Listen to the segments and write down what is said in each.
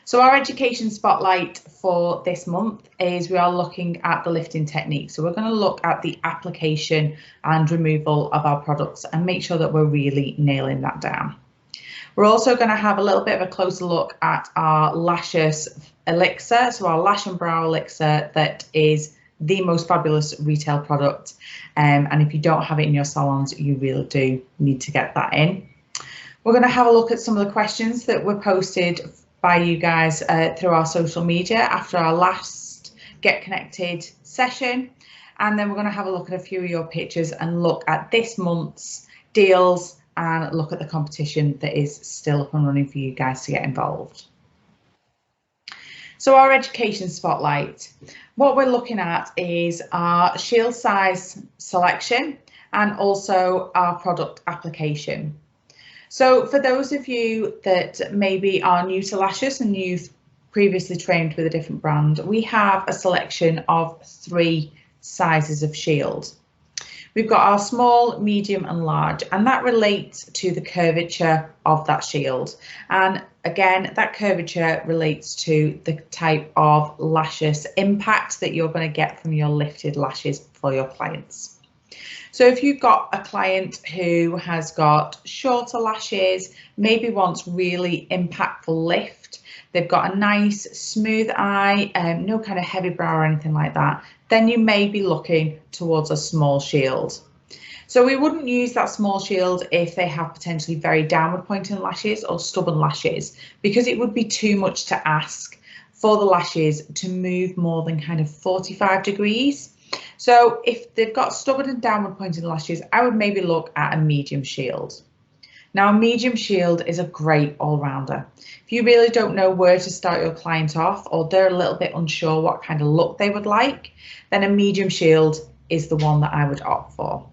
So our education spotlight for this month is we are looking at the lifting technique. So we're going to look at the application and removal of our products and make sure that we're really nailing that down. We're also going to have a little bit of a closer look at our LASHUS elixir, so our lash and brow elixir that is the most fabulous retail product. And if you don't have it in your salons, you really do need to get that in. We're going to have a look at some of the questions that were posted by you guys through our social media after our last Get Connected session. And then we're going to have a look at a few of your pictures and look at this month's deals and look at the competition that is still up and running for you guys to get involved. So our education spotlight, what we're looking at is our shield size selection and also our product application. So for those of you that maybe are new to LASHUS and you've previously trained with a different brand, we have a selection of 3 sizes of shield. We've got our small, medium and large, and that relates to the curvature of that shield. And again, that curvature relates to the type of lashes impact that you're going to get from your lifted lashes for your clients. So if you've got a client who has got shorter lashes, maybe wants really impactful lift, they've got a nice smooth eye, no kind of heavy brow or anything like that, then you may be looking towards a small shield. So we wouldn't use that small shield if they have potentially very downward pointing lashes or stubborn lashes, because it would be too much to ask for the lashes to move more than kind of 45 degrees. So if they've got stubborn and downward pointing lashes, I would maybe look at a medium shield. Now, a medium shield is a great all-rounder. If you really don't know where to start your client off, or they're a little bit unsure what kind of look they would like, then a medium shield is the one that I would opt for.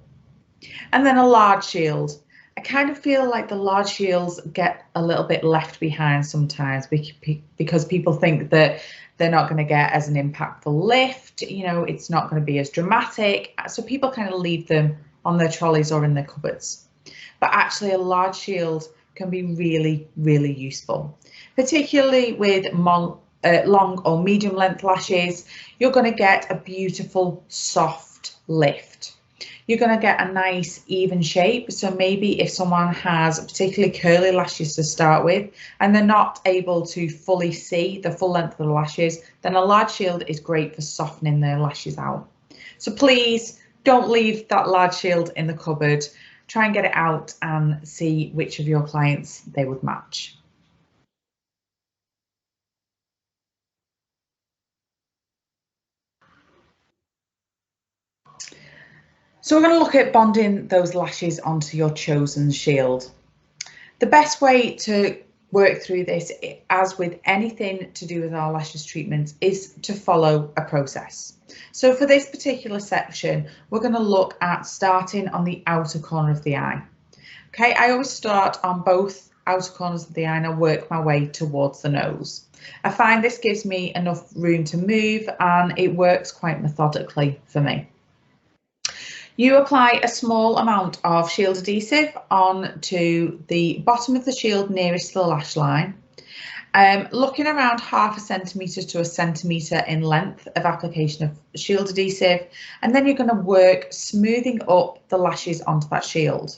And then a large shield. I kind of feel like the large shields get a little bit left behind sometimes because people think that they're not going to get as an impactful lift, you know, it's not going to be as dramatic. So people kind of leave them on their trolleys or in their cupboards. But actually a large shield can be really, really useful, particularly with long or medium length lashes. You're going to get a beautiful soft lift. You're going to get a nice even shape. So maybe if someone has particularly curly lashes to start with and they're not able to fully see the full length of the lashes, then a large shield is great for softening their lashes out. So please don't leave that large shield in the cupboard. Try and get it out and see which of your clients they would match. So we're going to look at bonding those lashes onto your chosen shield. The best way to work through this, as with anything to do with our lashes treatments, is to follow a process. So for this particular section, we're going to look at starting on the outer corner of the eye. Okay, I always start on both outer corners of the eye and I work my way towards the nose. I find this gives me enough room to move and it works quite methodically for me. You apply a small amount of shield adhesive onto the bottom of the shield nearest to the lash line, looking around 0.5 centimetre to 1 centimetre in length of application of shield adhesive, and then you're going to work smoothing up the lashes onto that shield.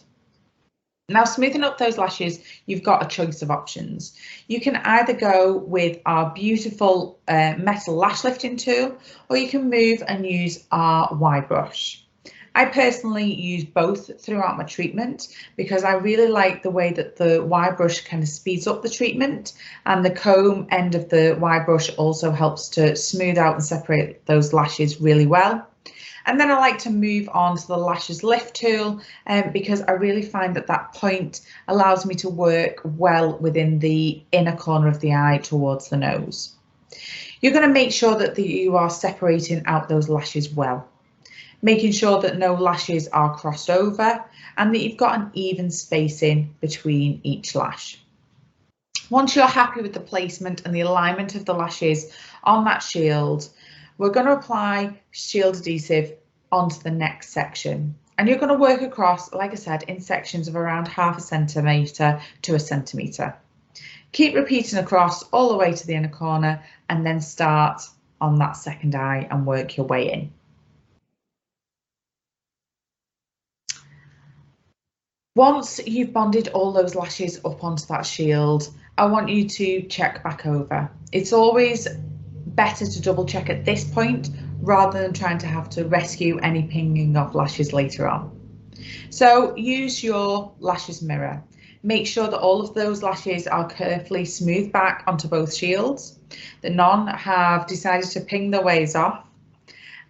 Now, smoothing up those lashes, you've got a choice of options. You can either go with our beautiful metal lash lifting tool, or you can move and use our Y brush. I personally use both throughout my treatment because I really like the way that the Y brush kind of speeds up the treatment, and the comb end of the Y brush also helps to smooth out and separate those lashes really well. And then I like to move on to the lashes lift tool because I really find that that point allows me to work well within the inner corner of the eye towards the nose. You're going to make sure that you are separating out those lashes well, making sure that no lashes are crossed over and that you've got an even spacing between each lash. Once you're happy with the placement and the alignment of the lashes on that shield, we're going to apply shield adhesive onto the next section. And you're going to work across, like I said, in sections of around 0.5 centimetre to 1 centimetre. Keep repeating across all the way to the inner corner and then start on that second eye and work your way in. Once you've bonded all those lashes up onto that shield, I want you to check back over. It's always better to double check at this point rather than trying to have to rescue any pinging of lashes later on. So use your lashes mirror. Make sure that all of those lashes are carefully smoothed back onto both shields, that none have decided to ping their ways off.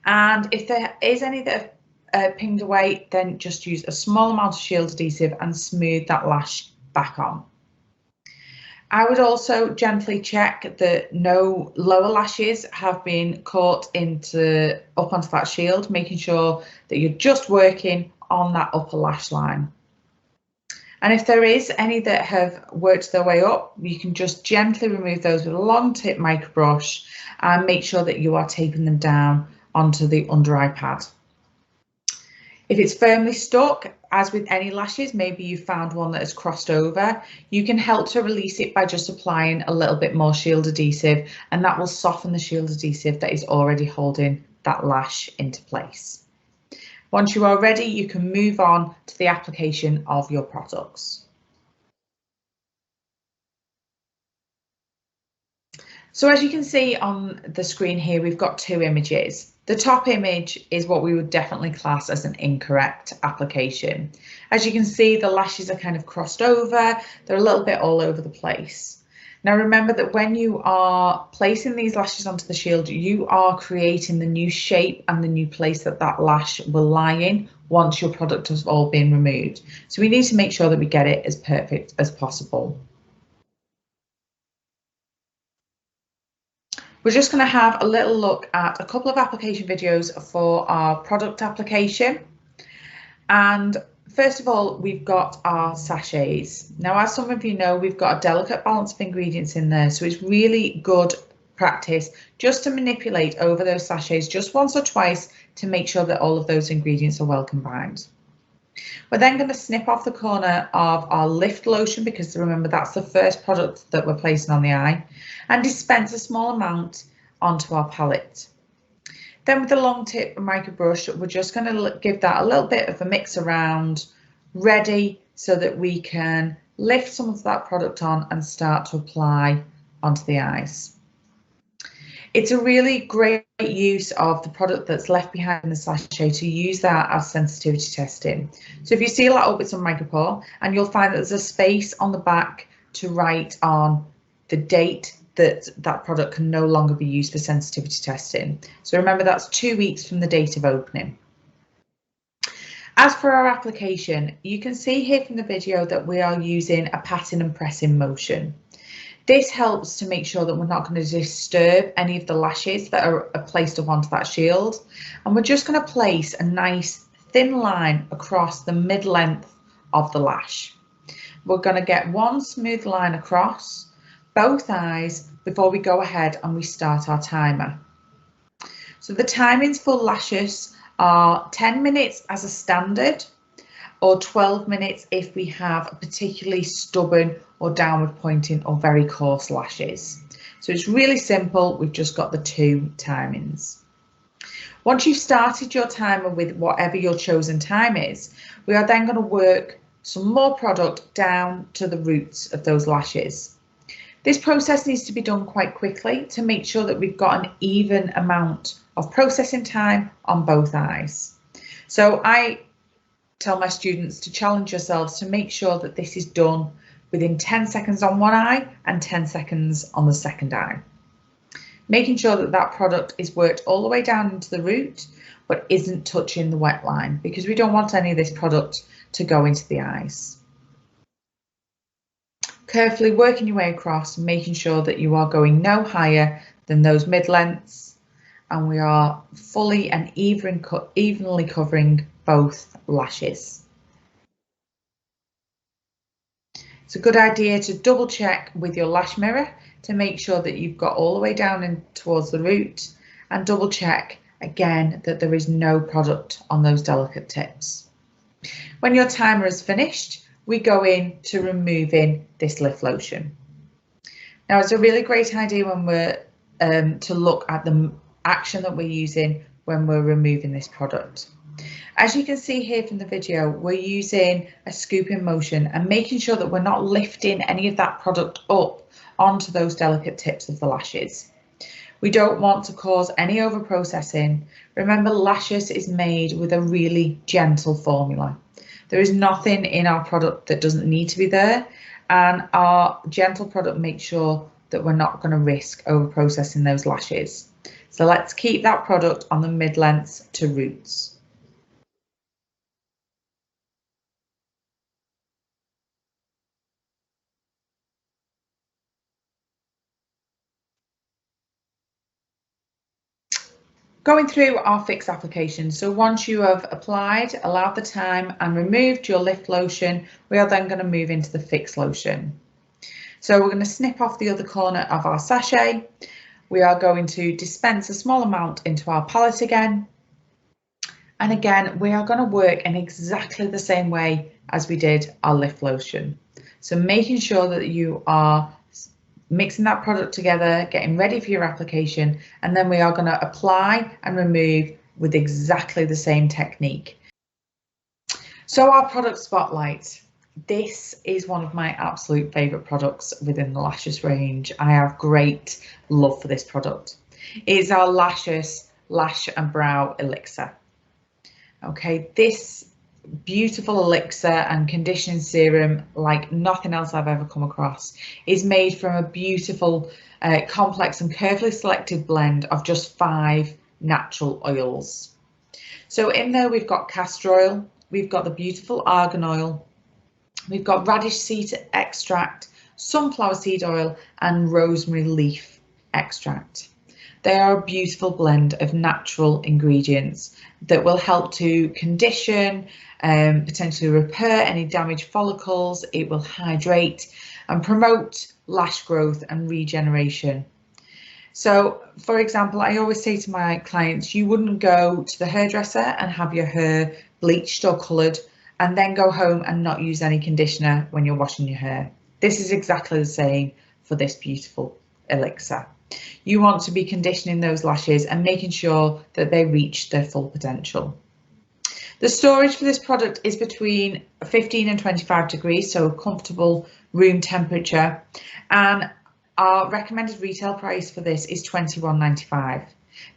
And if there is any that have pinged away, then just use a small amount of shield adhesive and smooth that lash back on. I would also gently check that no lower lashes have been caught up onto that shield, making sure that you're just working on that upper lash line. And if there is any that have worked their way up, you can just gently remove those with a long tip micro brush and make sure that you are taping them down onto the under eye pad. If it's firmly stuck, as with any lashes, maybe you found one that has crossed over, you can help to release it by just applying a little bit more shield adhesive, and that will soften the shield adhesive that is already holding that lash into place. Once you are ready, you can move on to the application of your products. So as you can see on the screen here, we've got two images. The top image is what we would definitely class as an incorrect application. As you can see, the lashes are kind of crossed over. They're a little bit all over the place. Now remember that when you are placing these lashes onto the shield, you are creating the new shape and the new place that that lash will lie in once your product has all been removed. So we need to make sure that we get it as perfect as possible. We're just going to have a little look at a couple of application videos for our product application. And first of all, we've got our sachets. Now, as some of you know, we've got a delicate balance of ingredients in there, so it's really good practice just to manipulate over those sachets just once or twice to make sure that all of those ingredients are well combined. We're then going to snip off the corner of our lift lotion, because remember that's the first product that we're placing on the eye, and dispense a small amount onto our palette. Then with the long tip micro brush, we're just going to give that a little bit of a mix around, ready so that we can lift some of that product on and start to apply onto the eyes. It's a really great use of the product that's left behind in the sachet to use that as sensitivity testing. So if you seal that up with some micropore, and you'll find that there's a space on the back to write on the date that that product can no longer be used for sensitivity testing. So remember, that's 2 weeks from the date of opening. As for our application, you can see here from the video that we are using a patting and pressing motion. This helps to make sure that we're not going to disturb any of the lashes that are placed up onto that shield. And we're just going to place a nice thin line across the mid-length of the lash. We're going to get one smooth line across both eyes before we go ahead and we start our timer. So the timings for lashes are 10 minutes as a standard, or 12 minutes if we have a particularly stubborn or downward pointing or very coarse lashes. So it's really simple, we've just got the two timings. Once you've started your timer with whatever your chosen time is, we are then going to work some more product down to the roots of those lashes. This process needs to be done quite quickly to make sure that we've got an even amount of processing time on both eyes. So I tell my students to challenge yourselves to make sure that this is done within 10 seconds on one eye and 10 seconds on the second eye. Making sure that that product is worked all the way down into the root but isn't touching the wet line, because we don't want any of this product to go into the eyes. Carefully working your way across, making sure that you are going no higher than those mid-lengths, and we are fully and evenly covering both lashes. It's a good idea to double check with your lash mirror to make sure that you've got all the way down in towards the root, and double check again that there is no product on those delicate tips. When your timer is finished, we go in to removing this lift lotion. Now, it's a really great idea when we're to look at the action that we're using when we're removing this product. As you can see here from the video, we're using a scooping motion and making sure that we're not lifting any of that product up onto those delicate tips of the lashes. We don't want to cause any over processing. Remember, LASHUS is made with a really gentle formula. There is nothing in our product that doesn't need to be there, and our gentle product makes sure that we're not going to risk over processing those lashes. So let's keep that product on the mid-lengths to roots. Going through our fix application. So once you have applied, allowed the time and removed your lift lotion, we are then going to move into the fix lotion. So we're going to snip off the other corner of our sachet. We are going to dispense a small amount into our palette again. And again, we are going to work in exactly the same way as we did our lift lotion. So making sure that you are mixing that product together, getting ready for your application, and then we are going to apply and remove with exactly the same technique. So our product spotlight. This is one of my absolute favourite products within the LASHUS range. I have great love for this product. It's our LASHUS Lash and Brow Elixir. Okay, this beautiful elixir and conditioning serum, like nothing else I've ever come across, is made from a beautiful, complex and carefully selected blend of just 5 natural oils. So in there we've got castor oil, we've got the beautiful argan oil, we've got radish seed extract, sunflower seed oil and rosemary leaf extract. They are a beautiful blend of natural ingredients that will help to condition, potentially repair any damaged follicles. It will hydrate and promote lash growth and regeneration. So, for example, I always say to my clients, you wouldn't go to the hairdresser and have your hair bleached or coloured and then go home and not use any conditioner when you're washing your hair. This is exactly the same for this beautiful elixir. You want to be conditioning those lashes and making sure that they reach their full potential. The storage for this product is between 15 and 25 degrees, so a comfortable room temperature, and our recommended retail price for this is £21.95.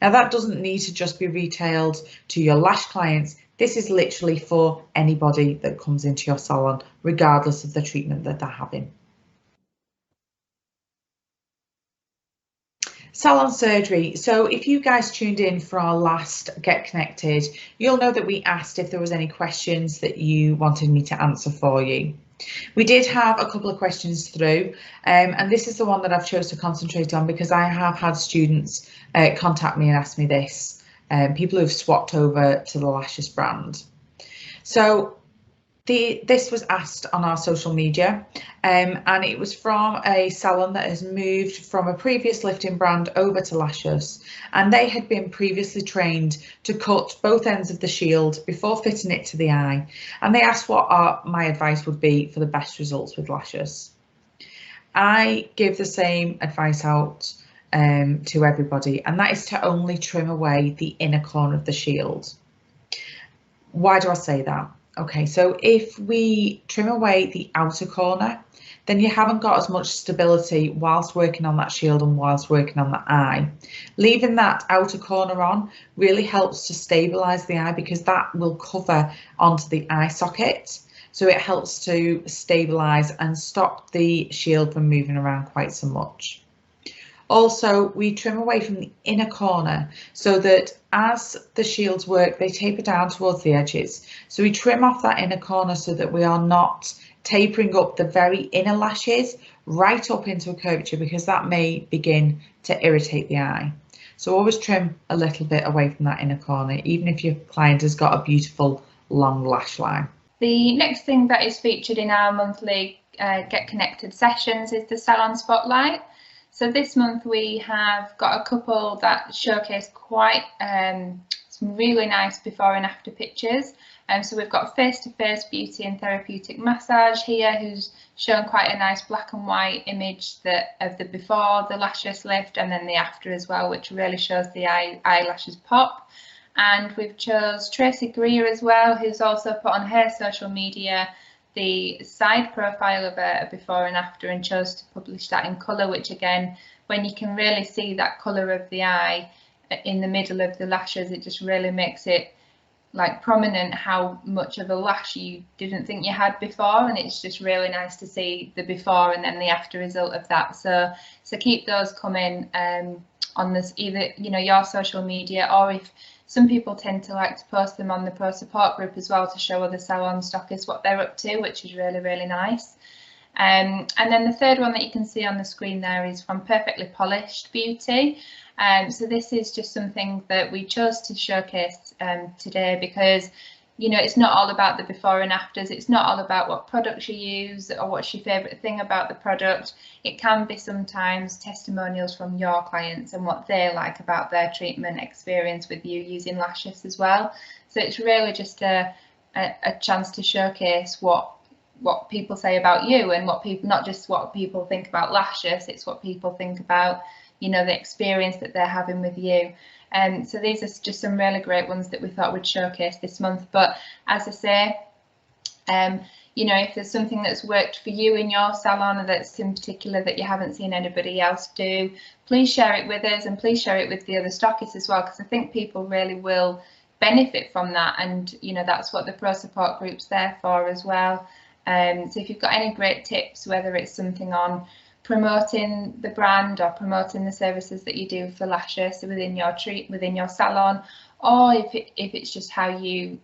Now that doesn't need to just be retailed to your lash clients. This is literally for anybody that comes into your salon, regardless of the treatment that they're having. Salon surgery. So if you guys tuned in for our last Get Connected, you'll know that we asked if there was any questions that you wanted me to answer for you. We did have a couple of questions through, and this is the one that I've chose to concentrate on because I have had students contact me and ask me this, people who've swapped over to the LASHUS brand. So this was asked on our social media, and it was from a salon that has moved from a previous lifting brand over to LASHUS, and they had been previously trained to cut both ends of the shield before fitting it to the eye, and they asked what my advice would be for the best results with LASHUS. I give the same advice out to everybody, and that is to only trim away the inner corner of the shield. Why do I say that? Okay, so if we trim away the outer corner, then you haven't got as much stability whilst working on that shield and whilst working on the eye. Leaving that outer corner on really helps to stabilise the eye because that will cover onto the eye socket. So it helps to stabilise and stop the shield from moving around quite so much. Also, we trim away from the inner corner so that as the shields work, they taper down towards the edges. So we trim off that inner corner so that we are not tapering up the very inner lashes right up into a curvature because that may begin to irritate the eye. So always trim a little bit away from that inner corner, even if your client has got a beautiful long lash line. The next thing that is featured in our monthly Get Connected sessions is the Salon Spotlight. So this month we have got a couple that showcase quite some really nice before and after pictures. So we've got face-to-face beauty and therapeutic massage here, who's shown quite a nice black and white image of the before, the lashes lift, and then the after as well, which really shows the eyelashes pop. And we've chose Tracy Greer as well, who's also put on her social media the side profile of a before and after, and chose to publish that in colour, which again, when you can really see that colour of the eye in the middle of the lashes, it just really makes it like prominent how much of a lash you didn't think you had before, and it's just really nice to see the before and then the after result of that. So keep those coming on this, either your social media, or if some people tend to like to post them on the pro support group as well to show other salon stockists what they're up to, which is really nice. And then the third one that you can see on the screen there is from Perfectly Polished Beauty. So this is just something that we chose to showcase today because, it's not all about the before and afters. It's not all about what products you use or what's your favourite thing about the product. It can be sometimes testimonials from your clients and what they like about their treatment experience with you using LASHUS as well. So it's really just a chance to showcase what people say about you, and what people, not just what people think about LASHUS, it's what people think about the experience that they're having with you. So these are just some really great ones that we thought we'd showcase this month. But as I say, if there's something that's worked for you in your salon, or that's in particular that you haven't seen anybody else do, please share it with us, and please share it with the other stockists as well, because I think people really will benefit from that. And that's what the pro support group's there for as well. So if you've got any great tips, whether it's something on promoting the brand or promoting the services that you do for LASHUS within your salon, or if it's just how you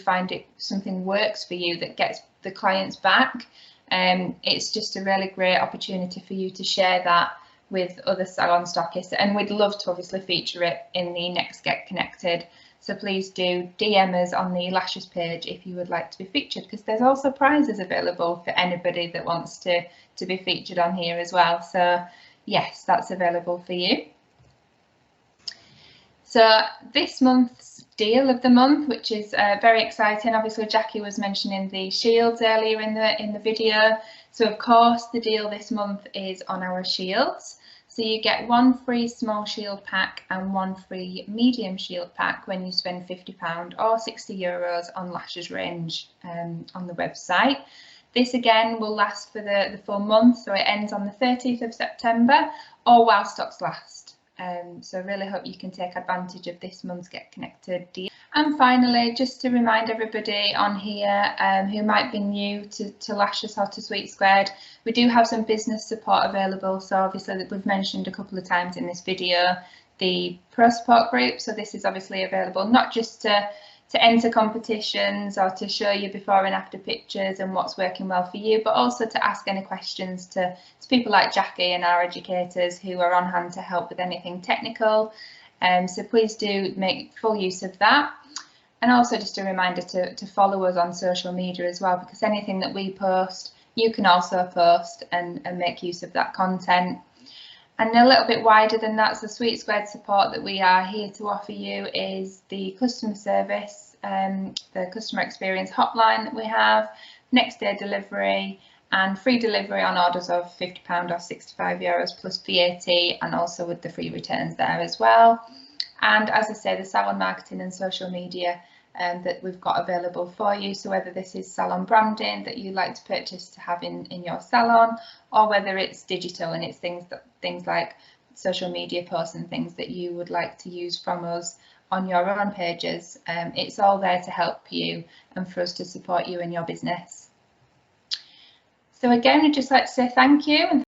find it something works for you that gets the clients back, it's just a really great opportunity for you to share that with other salon stockists, and we'd love to obviously feature it in the next Get Connected. So please do DM us on the LASHUS page if you would like to be featured, because there's also prizes available for anybody that wants to be featured on here as well. So yes, that's available for you. So this month's deal of the month, which is very exciting. Obviously, Jackie was mentioning the shields earlier in the video. So of course, the deal this month is on our shields. So you get one free small shield pack and one free medium shield pack when you spend £50 or €60 on LASHUS range on the website. This again will last for the full month, so it ends on the 30th of September or while stocks last. So I really hope you can take advantage of this month's Get Connected deal. And finally, just to remind everybody on here who might be new to LASHUS or to Sweet Squared, we do have some business support available. So obviously that we've mentioned a couple of times in this video, the pro support group. So this is obviously available not just to enter competitions or to show you before and after pictures and what's working well for you, but also to ask any questions to people like Jackie and our educators who are on hand to help with anything technical. So please do make full use of that. And also just a reminder to follow us on social media as well, because anything that we post, you can also post and make use of that content. And a little bit wider than that, so Sweet Squared support that we are here to offer you is the customer service, the customer experience hotline that we have, next day delivery, and free delivery on orders of £50 or €65 plus VAT, and also with the free returns there as well. And as I say, the salon marketing and social media that we've got available for you. So whether this is salon branding that you like to purchase to have in your salon, or whether it's digital and it's things like social media posts and things that you would like to use from us on your own pages, it's all there to help you and for us to support you in your business. So again, I'd just like to say thank you. And